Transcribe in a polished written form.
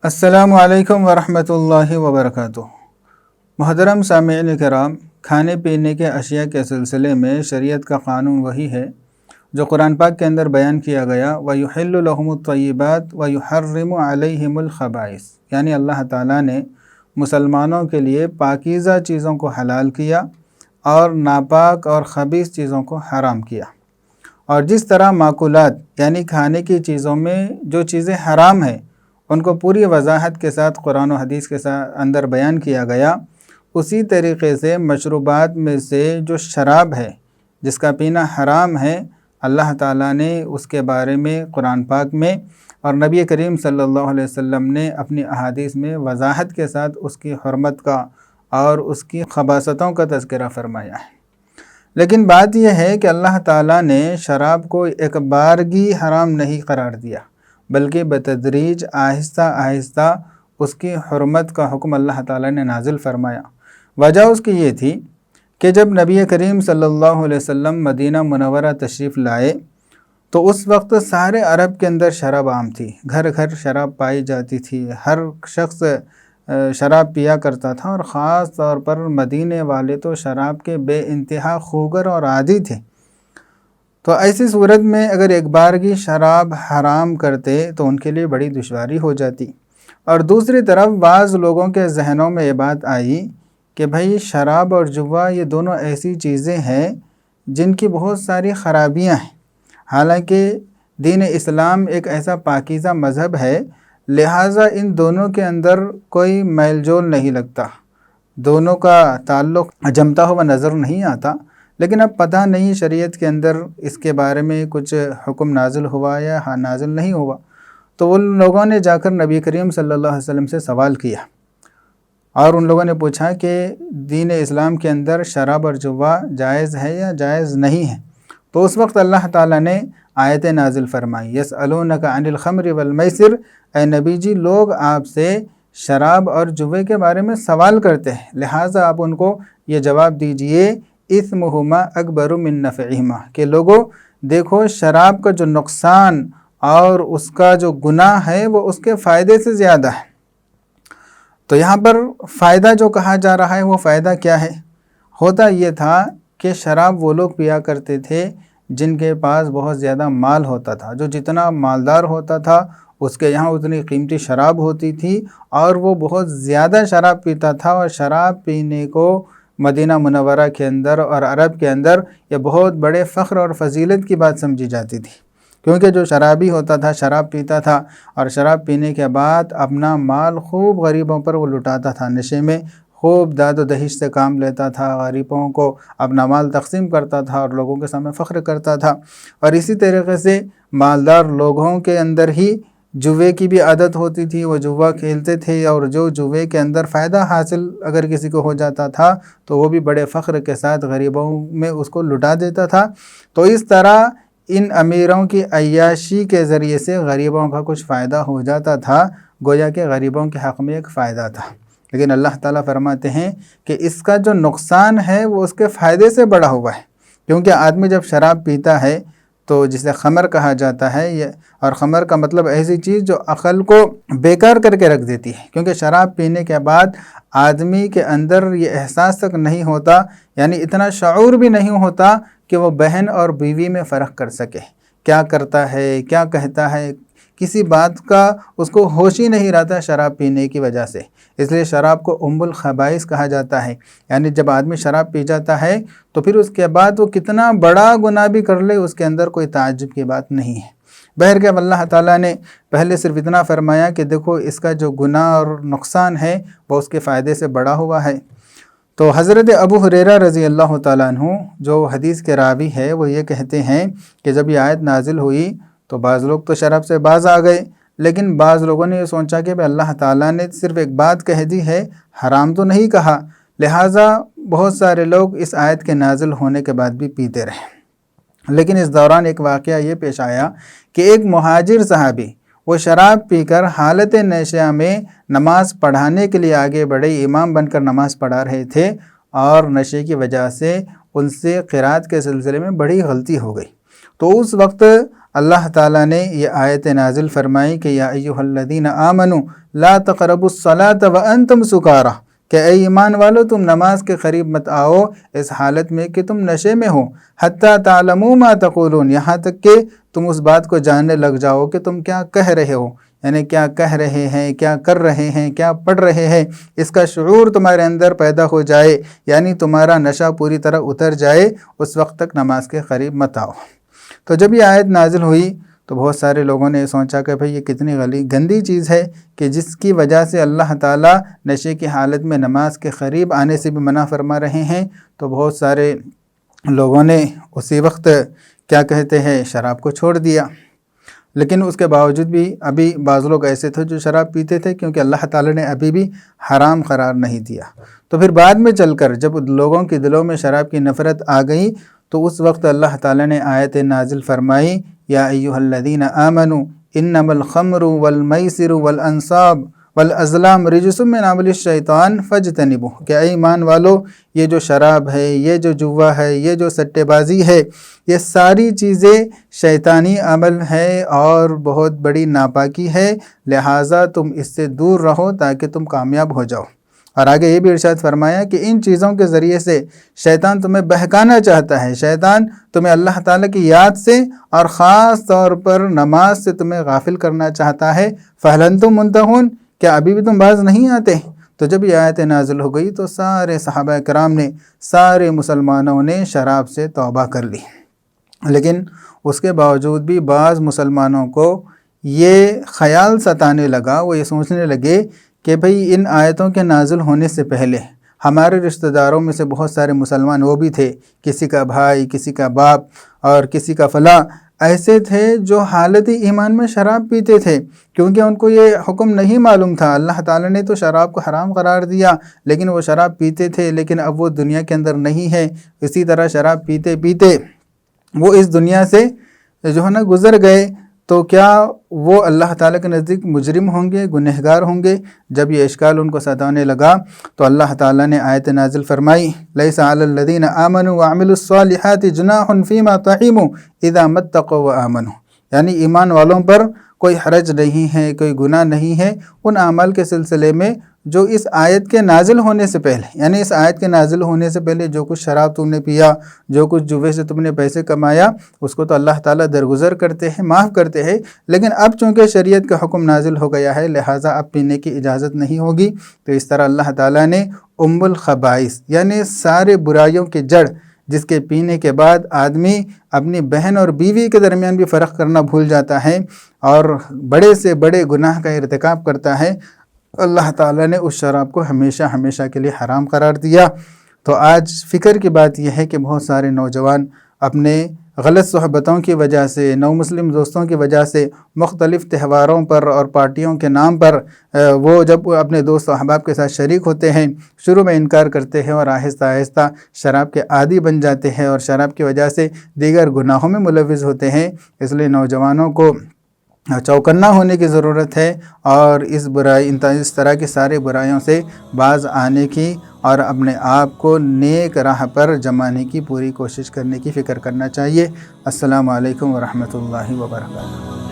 السلام علیکم ورحمۃ اللہ وبرکاتہ۔ محترم سامعین کرام، کھانے پینے کے اشیاء کے سلسلے میں شریعت کا قانون وہی ہے جو قرآن پاک کے اندر بیان کیا گیا، وَيُحِلُّ لَهُمُ الطَّيِّبَاتِ وَيُحَرِّمُ عَلَيْهِمُ الْخَبَائِثَ، یعنی اللہ تعالیٰ نے مسلمانوں کے لیے پاکیزہ چیزوں کو حلال کیا اور ناپاک اور خبیث چیزوں کو حرام کیا۔ اور جس طرح معقولات یعنی کھانے کی چیزوں میں جو چیزیں حرام ہیں ان کو پوری وضاحت کے ساتھ قرآن و حدیث کے اندر بیان کیا گیا، اسی طریقے سے مشروبات میں سے جو شراب ہے جس کا پینا حرام ہے، اللہ تعالیٰ نے اس کے بارے میں قرآن پاک میں اور نبی کریم صلی اللہ علیہ وسلم نے اپنی احادیث میں وضاحت کے ساتھ اس کی حرمت کا اور اس کی خباثتوں کا تذکرہ فرمایا ہے۔ لیکن بات یہ ہے کہ اللہ تعالیٰ نے شراب کو ایک بارگی حرام نہیں قرار دیا، بلکہ بتدریج آہستہ آہستہ اس کی حرمت کا حکم اللہ تعالیٰ نے نازل فرمایا۔ وجہ اس کی یہ تھی کہ جب نبی کریم صلی اللہ علیہ وسلم مدینہ منورہ تشریف لائے تو اس وقت سارے عرب کے اندر شراب عام تھی، گھر گھر شراب پائی جاتی تھی، ہر شخص شراب پیا کرتا تھا، اور خاص طور پر مدینے والے تو شراب کے بے انتہا خوگر اور عادی تھے۔ تو ایسی صورت میں اگر ایک بارگی شراب حرام کرتے تو ان کے لیے بڑی دشواری ہو جاتی۔ اور دوسری طرف بعض لوگوں کے ذہنوں میں یہ بات آئی کہ بھئی شراب اور جوا یہ دونوں ایسی چیزیں ہیں جن کی بہت ساری خرابیاں ہیں، حالانکہ دین اسلام ایک ایسا پاکیزہ مذہب ہے، لہٰذا ان دونوں کے اندر کوئی میل جول نہیں لگتا، دونوں کا تعلق جمتا ہوا نظر نہیں آتا۔ لیکن اب پتہ نہیں شریعت کے اندر اس کے بارے میں کچھ حکم نازل ہوا یا نازل نہیں ہوا، تو ان لوگوں نے جا کر نبی کریم صلی اللہ علیہ وسلم سے سوال کیا اور ان لوگوں نے پوچھا کہ دین اسلام کے اندر شراب اور جوا جائز ہے یا جائز نہیں ہے؟ تو اس وقت اللہ تعالیٰ نے آیت نازل فرمائی، یسألونک عن الخمر والمیسر، اے نبی جی لوگ آپ سے شراب اور جوے کے بارے میں سوال کرتے ہیں، لہٰذا آپ ان کو یہ جواب دیجئے اثمہما اکبر من نفعہما، کہ لوگوں دیکھو شراب کا جو نقصان اور اس کا جو گناہ ہے وہ اس کے فائدے سے زیادہ ہے۔ تو یہاں پر فائدہ جو کہا جا رہا ہے وہ فائدہ کیا ہے؟ ہوتا یہ تھا کہ شراب وہ لوگ پیا کرتے تھے جن کے پاس بہت زیادہ مال ہوتا تھا، جو جتنا مالدار ہوتا تھا اس کے یہاں اتنی قیمتی شراب ہوتی تھی اور وہ بہت زیادہ شراب پیتا تھا، اور شراب پینے کو مدینہ منورہ کے اندر اور عرب کے اندر یہ بہت بڑے فخر اور فضیلت کی بات سمجھی جاتی تھی، کیونکہ جو شرابی ہوتا تھا شراب پیتا تھا اور شراب پینے کے بعد اپنا مال خوب غریبوں پر وہ لٹاتا تھا، نشے میں خوب داد و دہیش سے کام لیتا تھا، غریبوں کو اپنا مال تقسیم کرتا تھا اور لوگوں کے سامنے فخر کرتا تھا۔ اور اسی طریقے سے مالدار لوگوں کے اندر ہی جوے کی بھی عادت ہوتی تھی، وہ جوا کھیلتے تھے، اور جو جوے کے اندر فائدہ حاصل اگر کسی کو ہو جاتا تھا تو وہ بھی بڑے فخر کے ساتھ غریبوں میں اس کو لٹا دیتا تھا۔ تو اس طرح ان امیروں کی عیاشی کے ذریعے سے غریبوں کا کچھ فائدہ ہو جاتا تھا، گویا کہ غریبوں کے حق میں ایک فائدہ تھا۔ لیکن اللہ تعالیٰ فرماتے ہیں کہ اس کا جو نقصان ہے وہ اس کے فائدے سے بڑا ہوا ہے، کیونکہ آدمی جب شراب پیتا ہے تو جسے خمر کہا جاتا ہے، اور خمر کا مطلب ایسی چیز جو عقل کو بیکار کر کے رکھ دیتی ہے، کیونکہ شراب پینے کے بعد آدمی کے اندر یہ احساس تک نہیں ہوتا، یعنی اتنا شعور بھی نہیں ہوتا کہ وہ بہن اور بیوی میں فرق کر سکے، کیا کرتا ہے کیا کہتا ہے، کسی بات کا اس کو ہوش ہی نہیں رہتا شراب پینے کی وجہ سے۔ اس لیے شراب کو ام الخبائث کہا جاتا ہے، یعنی جب آدمی شراب پی جاتا ہے تو پھر اس کے بعد وہ کتنا بڑا گناہ بھی کر لے اس کے اندر کوئی تعجب کی بات نہیں ہے۔ بہرکیف اللہ تعالیٰ نے پہلے صرف اتنا فرمایا کہ دیکھو اس کا جو گناہ اور نقصان ہے وہ اس کے فائدے سے بڑا ہوا ہے۔ تو حضرت ابو ہریرہ رضی اللہ تعالیٰ عنہ جو حدیث کے راوی ہے وہ یہ کہتے ہیں کہ جب یہ آیت نازل ہوئی تو بعض لوگ تو شراب سے باز آ گئے، لیکن بعض لوگوں نے یہ سوچا کہ اللہ تعالیٰ نے صرف ایک بات کہہ دی ہے، حرام تو نہیں کہا، لہٰذا بہت سارے لوگ اس آیت کے نازل ہونے کے بعد بھی پیتے رہے۔ لیکن اس دوران ایک واقعہ یہ پیش آیا کہ ایک مہاجر صحابی وہ شراب پی کر حالت نشہ میں نماز پڑھانے کے لیے آگے بڑھے، امام بن کر نماز پڑھا رہے تھے، اور نشے کی وجہ سے ان سے قرات کے سلسلے میں بڑی غلطی ہو گئی۔ تو اس وقت اللہ تعالیٰ نے یہ آیت نازل فرمائی کہ یا ایھا الذین آمنوا لا تقربوا الصلاة وانتم سکارى، کہ اے ایمان والو تم نماز کے قریب مت آؤ اس حالت میں کہ تم نشے میں ہو، حتی تعلموا ما تقولون، یہاں تک کہ تم اس بات کو جاننے لگ جاؤ کہ تم کیا کہہ رہے ہو، یعنی کیا کہہ رہے ہیں، کیا کر رہے ہیں، کیا پڑھ رہے ہیں، اس کا شعور تمہارے اندر پیدا ہو جائے، یعنی تمہارا نشہ پوری طرح اتر جائے، اس وقت تک نماز کے قریب مت آؤ۔ تو جب یہ آیت نازل ہوئی تو بہت سارے لوگوں نے سوچا کہ بھئی یہ کتنی گندی چیز ہے کہ جس کی وجہ سے اللہ تعالیٰ نشے کی حالت میں نماز کے قریب آنے سے بھی منع فرما رہے ہیں۔ تو بہت سارے لوگوں نے اسی وقت کیا کہتے ہیں شراب کو چھوڑ دیا، لیکن اس کے باوجود بھی ابھی بعض لوگ ایسے تھے جو شراب پیتے تھے، کیونکہ اللہ تعالیٰ نے ابھی بھی حرام قرار نہیں دیا۔ تو پھر بعد میں چل کر جب لوگوں کے دلوں میں شراب کی نفرت آ گئی تو اس وقت اللہ تعالیٰ نے آیت نازل فرمائی یا ایھا الذین آمنوا انما الخمر والمیسر والانصاب والازلام رجس من عمل الشیطان فاجتنبوہ، کہ اے ایمان والو یہ جو شراب ہے، یہ جو جوا ہے، یہ جو سٹے بازی ہے، یہ ساری چیزیں شیطانی عمل ہے اور بہت بڑی ناپاکی ہے، لہٰذا تم اس سے دور رہو تاکہ تم کامیاب ہو جاؤ۔ اور آگے یہ بھی ارشاد فرمایا کہ ان چیزوں کے ذریعے سے شیطان تمہیں بہکانا چاہتا ہے، شیطان تمہیں اللہ تعالیٰ کی یاد سے اور خاص طور پر نماز سے تمہیں غافل کرنا چاہتا ہے۔ فَهَلْ أَنْتُمْ مُنْتَهُونَ، کیا ابھی بھی تم باز نہیں آتے؟ تو جب یہ آیت نازل ہو گئی تو سارے صحابہ کرام نے، سارے مسلمانوں نے شراب سے توبہ کر لی، لیکن اس کے باوجود بھی بعض مسلمانوں کو یہ خیال ستانے لگا، وہ یہ سوچنے لگے کہ بھئی ان آیتوں کے نازل ہونے سے پہلے ہمارے رشتہ داروں میں سے بہت سارے مسلمان وہ بھی تھے، کسی کا بھائی، کسی کا باپ اور کسی کا فلاں ایسے تھے جو حالت ایمان میں شراب پیتے تھے، کیونکہ ان کو یہ حکم نہیں معلوم تھا۔ اللہ تعالیٰ نے تو شراب کو حرام قرار دیا، لیکن وہ شراب پیتے تھے، لیکن اب وہ دنیا کے اندر نہیں ہے۔ اسی طرح شراب پیتے پیتے وہ اس دنیا سے جو ہے نا گزر گئے، تو کیا وہ اللہ تعالیٰ کے نزدیک مجرم ہوں گے، گنہگار ہوں گے؟ جب یہ اشکال ان کو ستانے لگا تو اللہ تعالیٰ نے آیت نازل فرمائی لیس علی الذین آمنوا وعملوا الصالحات جناح فیما طعموا اذا ما اتقوا وآمنوا، یعنی ایمان والوں پر کوئی حرج نہیں ہے، کوئی گناہ نہیں ہے ان اعمال کے سلسلے میں جو اس آیت کے نازل ہونے سے پہلے، یعنی اس آیت کے نازل ہونے سے پہلے جو کچھ شراب تم نے پیا، جو کچھ جوے سے تم نے پیسے کمایا، اس کو تو اللہ تعالیٰ درگزر کرتے ہیں، معاف کرتے ہیں، لیکن اب چونکہ شریعت کا حکم نازل ہو گیا ہے لہٰذا اب پینے کی اجازت نہیں ہوگی۔ تو اس طرح اللہ تعالیٰ نے ام الخبائث یعنی سارے برائیوں کی جڑ، جس کے پینے کے بعد آدمی اپنی بہن اور بیوی کے درمیان بھی فرق کرنا بھول جاتا ہے اور بڑے سے بڑے گناہ کا ارتکاب کرتا ہے، اللہ تعالیٰ نے اس شراب کو ہمیشہ ہمیشہ کے لیے حرام قرار دیا۔ تو آج فکر کی بات یہ ہے کہ بہت سارے نوجوان اپنے غلط صحبتوں کی وجہ سے، نو مسلم دوستوں کی وجہ سے مختلف تہواروں پر اور پارٹیوں کے نام پر وہ جب اپنے دوست و احباب کے ساتھ شریک ہوتے ہیں شروع میں انکار کرتے ہیں اور آہستہ آہستہ شراب کے عادی بن جاتے ہیں اور شراب کی وجہ سے دیگر گناہوں میں ملوث ہوتے ہیں۔ اس لیے نوجوانوں کو چوکنا ہونے کی ضرورت ہے اور اس طرح کی سارے برائیوں سے باز آنے کی اور اپنے آپ کو نیک راہ پر جمانے کی پوری کوشش کرنے کی فکر کرنا چاہیے۔ السلام علیکم ورحمۃ اللہ وبرکاتہ۔